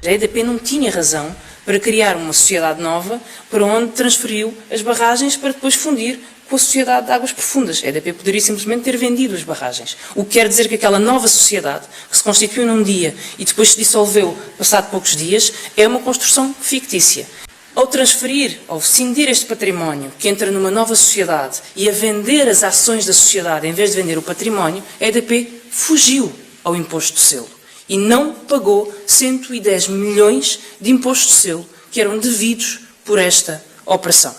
A EDP não tinha razão para criar uma sociedade nova para onde transferiu as barragens para depois fundir com a Sociedade de Águas Profundas. A EDP poderia simplesmente ter vendido as barragens. O que quer dizer que aquela nova sociedade, que se constituiu num dia e depois se dissolveu passado poucos dias, é uma construção fictícia. Ao transferir, ao cindir este património que entra numa nova sociedade e a vender as ações da sociedade em vez de vender o património, a EDP fugiu ao imposto de selo e não pagou 110 milhões de imposto de selo que eram devidos por esta operação.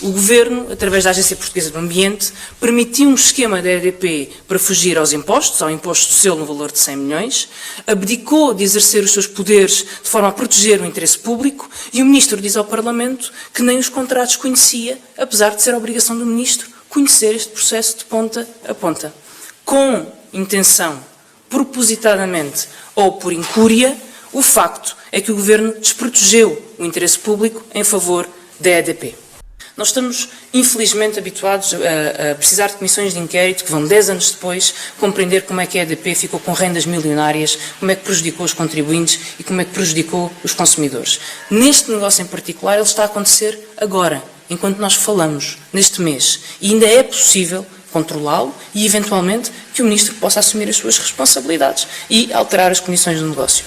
O Governo, através da Agência Portuguesa do Ambiente, permitiu um esquema da EDP para fugir aos impostos, ao imposto de selo no valor de 100 milhões, abdicou de exercer os seus poderes de forma a proteger o interesse público e o Ministro diz ao Parlamento que nem os contratos conhecia, apesar de ser a obrigação do Ministro conhecer este processo de ponta a ponta. Com intenção, propositadamente ou por incúria, o facto é que o Governo desprotegeu o interesse público em favor da EDP. Nós estamos, infelizmente, habituados a precisar de comissões de inquérito que vão 10 anos depois compreender como é que a EDP ficou com rendas milionárias, como é que prejudicou os contribuintes e como é que prejudicou os consumidores. Neste negócio em particular, ele está a acontecer agora, enquanto nós falamos, neste mês. E ainda é possível controlá-lo e, eventualmente, que o Ministro possa assumir as suas responsabilidades e alterar as condições do negócio.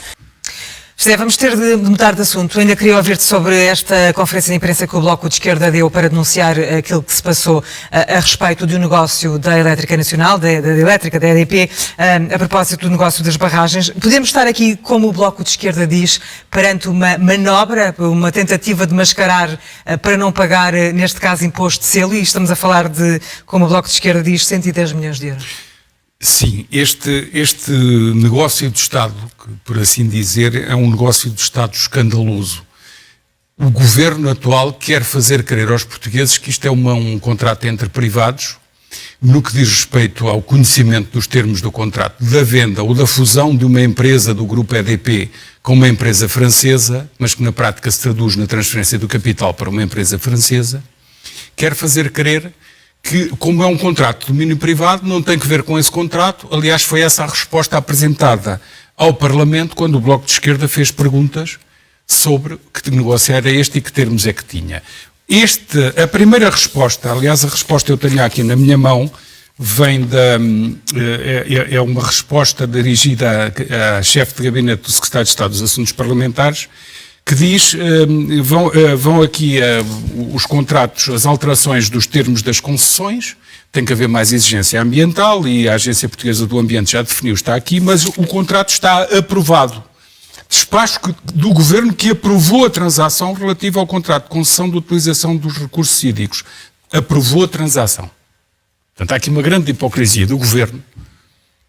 José, vamos ter de mudar de assunto. Ainda queria ouvir-te sobre esta conferência de imprensa que o Bloco de Esquerda deu para denunciar aquilo que se passou a respeito do negócio da Elétrica Nacional, da Elétrica, da EDP, a propósito do negócio das barragens. Podemos estar aqui, como o Bloco de Esquerda diz, perante uma manobra, uma tentativa de mascarar para não pagar, neste caso, imposto de selo, e estamos a falar de, como o Bloco de Esquerda diz, 110 milhões de euros. Sim, este negócio de Estado, que, por assim dizer, é um negócio de Estado escandaloso. O governo atual quer fazer crer aos portugueses que isto é um contrato entre privados, no que diz respeito ao conhecimento dos termos do contrato, da venda ou da fusão de uma empresa do grupo EDP com uma empresa francesa, mas que na prática se traduz na transferência do capital para uma empresa francesa, quer fazer crer que, como é um contrato de domínio privado, não tem que ver com esse contrato. Aliás, foi essa a resposta apresentada ao Parlamento quando o Bloco de Esquerda fez perguntas sobre que negócio era este e que termos é que tinha. A primeira resposta, aliás, a resposta eu tenho aqui na minha mão, vem é uma resposta dirigida à chefe de gabinete do Secretário de Estado dos Assuntos Parlamentares, que diz, vão aqui os contratos, as alterações dos termos das concessões, tem que haver mais exigência ambiental e a Agência Portuguesa do Ambiente já definiu, está aqui, mas o contrato está aprovado. Despacho do Governo que aprovou a transação relativa ao contrato de concessão de utilização dos recursos hídricos. Aprovou a transação. Portanto, há aqui uma grande hipocrisia do Governo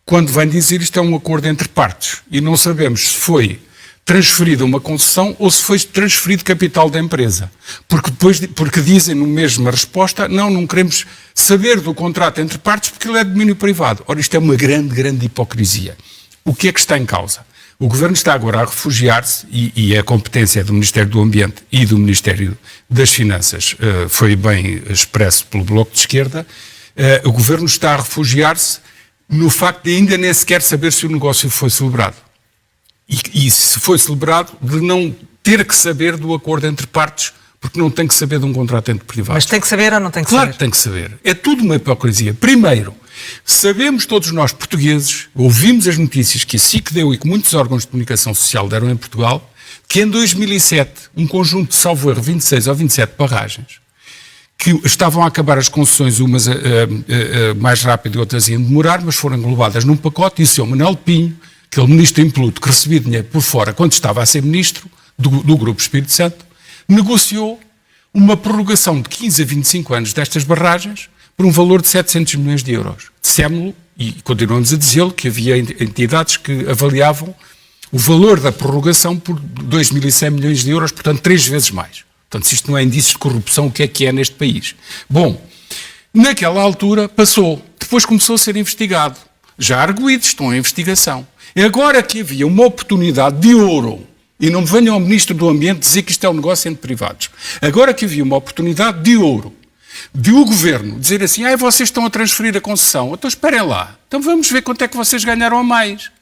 quando vem dizer isto é um acordo entre partes e não sabemos se foi transferida uma concessão ou se foi transferido capital da empresa. Porque dizem no mesmo resposta, não queremos saber do contrato entre partes porque ele é de domínio privado. Ora, isto é uma grande hipocrisia. O que é que está em causa? O Governo está agora a refugiar-se, e a competência do Ministério do Ambiente e do Ministério das Finanças foi bem expresso pelo Bloco de Esquerda, o Governo está a refugiar-se no facto de ainda nem sequer saber se o negócio foi celebrado. E se foi celebrado, de não ter que saber do acordo entre partes, porque não tem que saber de um contrato entre privados. Mas tem que saber ou não tem que saber? Claro que tem que saber. É tudo uma hipocrisia. Primeiro, sabemos todos nós portugueses, ouvimos as notícias que a SIC deu e que muitos órgãos de comunicação social deram em Portugal, que em 2007, um conjunto de, salvo erro, 26 ou 27 barragens, que estavam a acabar as concessões, umas mais rápido e outras iam demorar, mas foram englobadas num pacote, e o Sr. Manuel Pinho, aquele ministro impoluto que recebia dinheiro por fora quando estava a ser ministro do Grupo Espírito Santo, negociou uma prorrogação de 15 a 25 anos destas barragens por um valor de 700 milhões de euros. Dissemos-lo, e continuamos a dizê-lo, que havia entidades que avaliavam o valor da prorrogação por 2.100 milhões de euros, portanto 3 vezes mais. Portanto, se isto não é indício de corrupção, o que é neste país? Bom, naquela altura passou, depois começou a ser investigado. Já arguídos, estão em investigação. E agora que havia uma oportunidade de ouro, e não me venham ao Ministro do Ambiente dizer que isto é um negócio entre privados, agora que havia uma oportunidade de ouro, de o Governo dizer assim, vocês estão a transferir a concessão, então esperem lá, então vamos ver quanto é que vocês ganharam a mais.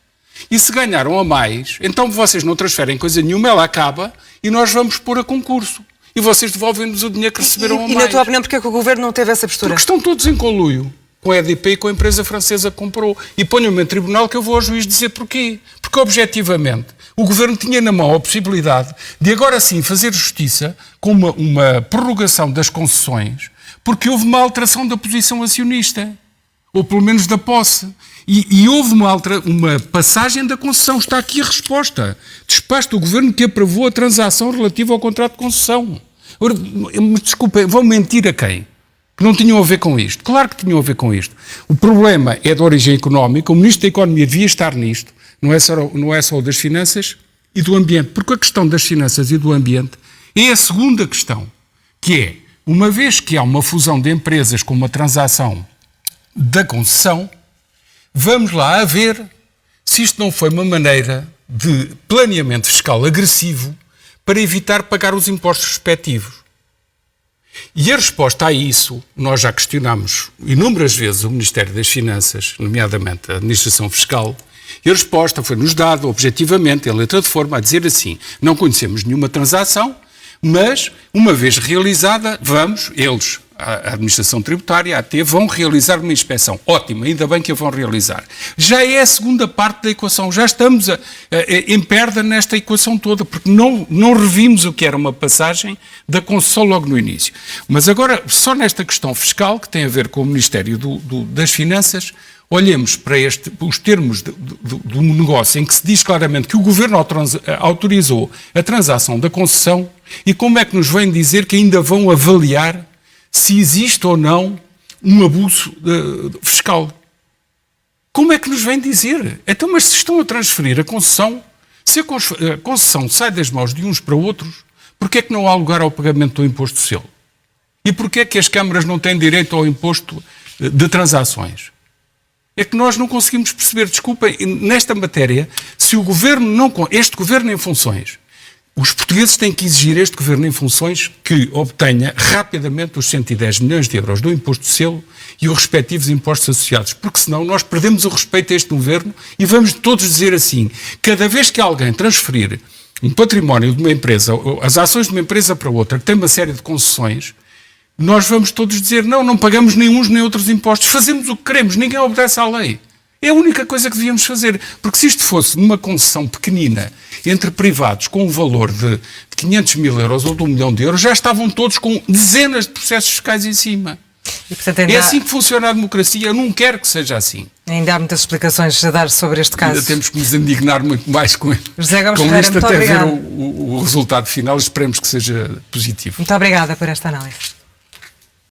E se ganharam a mais, então vocês não transferem coisa nenhuma, ela acaba e nós vamos pôr a concurso. E vocês devolvem-nos o dinheiro que receberam a mais. E na tua opinião, porque é que o Governo não teve essa postura? Porque estão todos em conluio com a EDP e com a empresa francesa que comprou. E ponham-me em tribunal que eu vou ao juiz dizer porquê. Porque, objetivamente, o Governo tinha na mão a possibilidade de agora sim fazer justiça com uma prorrogação das concessões, porque houve uma alteração da posição acionista, ou pelo menos da posse. E houve uma passagem da concessão. Está aqui a resposta. Despacho do Governo que aprovou a transação relativa ao contrato de concessão. Desculpem, vão mentir a quem? Que não tinham a ver com isto. Claro que tinham a ver com isto. O problema é de origem económica, o Ministro da Economia devia estar nisto, não é só o das finanças e do ambiente, porque a questão das finanças e do ambiente é a segunda questão, que é, uma vez que há uma fusão de empresas com uma transação da concessão, vamos lá a ver se isto não foi uma maneira de planeamento fiscal agressivo para evitar pagar os impostos respectivos. E a resposta a isso, nós já questionámos inúmeras vezes o Ministério das Finanças, nomeadamente a Administração Fiscal, e a resposta foi-nos dada objetivamente, em letra de forma, a dizer assim: não conhecemos nenhuma transação, mas, uma vez realizada, eles, a Administração Tributária, a AT, vão realizar uma inspeção. Ótimo, ainda bem que a vão realizar. Já é a segunda parte da equação, já estamos em perda nesta equação toda, porque não revimos o que era uma passagem da concessão logo no início. Mas agora, só nesta questão fiscal, que tem a ver com o Ministério das Finanças, olhemos para os termos do negócio em que se diz claramente que o Governo autorizou a transação da concessão e como é que nos vêm dizer que ainda vão avaliar se existe ou não um abuso fiscal. Como é que nos vêm dizer? Então, mas se estão a transferir a concessão, se a concessão sai das mãos de uns para outros, porquê é que não há lugar ao pagamento do imposto de selo? E porquê é que as câmaras não têm direito ao imposto de transações? É que nós não conseguimos perceber, desculpem, nesta matéria, se o Governo este Governo em funções, os portugueses têm que exigir este Governo em funções que obtenha rapidamente os 110 milhões de euros do imposto de selo e os respectivos impostos associados, porque senão nós perdemos o respeito a este Governo e vamos todos dizer assim: cada vez que alguém transferir um património de uma empresa, as ações de uma empresa para outra, que tem uma série de concessões, nós vamos todos dizer: não pagamos nem uns nem outros impostos, fazemos o que queremos, ninguém obedece à lei. É a única coisa que devíamos fazer, porque se isto fosse numa concessão pequenina entre privados com um valor de 500 mil euros ou de 1 milhão de euros, já estavam todos com dezenas de processos fiscais em cima. E, portanto, é assim que funciona a democracia, eu não quero que seja assim. Ainda há muitas explicações a dar sobre este caso. Ainda temos que nos indignar muito mais com José Gomes isto, Ferreira, muito até obrigado. ver o resultado final, esperemos que seja positivo. Muito obrigada por esta análise.